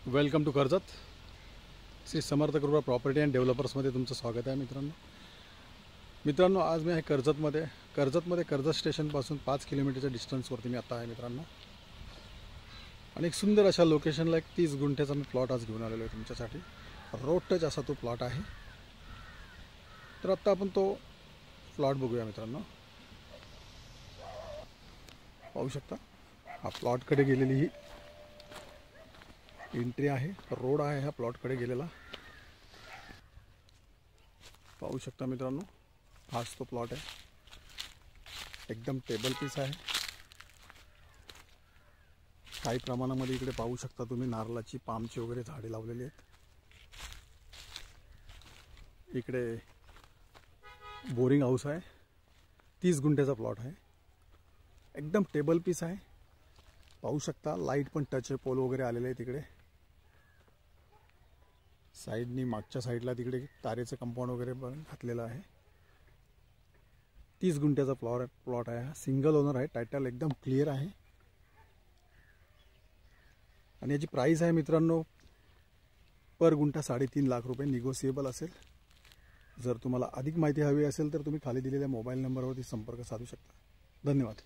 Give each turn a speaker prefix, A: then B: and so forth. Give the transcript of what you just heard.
A: Welcome to Karjat. Shri Samarth Kripa property and डेव्हलपर्समध्ये तुमचं स्वागत आहे मित्रांनो. आज मी आहे कर्जतमध्ये कर्जत स्टेशनपासून 5 किलोमीटरच्या डिस्टन्सवरती मी आता आहे मित्रांनो. आणि एक सुंदर अशा लोकेशनला एक 30 गुंठ्याचा मी प्लॉट आज घेऊन आलेलो आहे तुमच्यासाठी. रोड टच असा तो प्लॉट आहे. तर आत्ता आपण तो प्लॉट बघूया मित्रांनो. पाहू शकता हा प्लॉटकडे गेलेली ही एंट्री आहे, रोड आहे ह्या प्लॉटकडे गेलेला. पाहू शकता मित्रांनो, हाच तो प्लॉट आहे. एकदम टेबल पीस आहे. काही प्रमाणामध्ये इकडे पाहू शकता तुम्ही नारळाची पामची वगैरे झाडे लावलेली आहेत. इकडे बोरिंग हाऊस आहे. 30 गुंठ्याचा प्लॉट आहे. एकदम टेबल पीस आहे. पाहू शकता लाईट पण टच आहे, पोल वगैरे आलेले आहे तिकडे. साईडनी मागच्या साईडला तिकडे तारेचं कंपाऊंड वगैरे पण घातलेलं आहे. 30 गुंठ्याचा प्लॉट आहे. सिंगल ओनर आहे. टायटल एकदम क्लिअर आहे. आणि याची प्राइस आहे मित्रांनो पर गुंठा 3.5 लाख रुपये. निगोशिएबल असेल. जर तुम्हाला अधिक माहिती हवी असेल तर तुम्ही खाली दिलेल्या मोबाईल नंबरवरती संपर्क साधू शकता. धन्यवाद.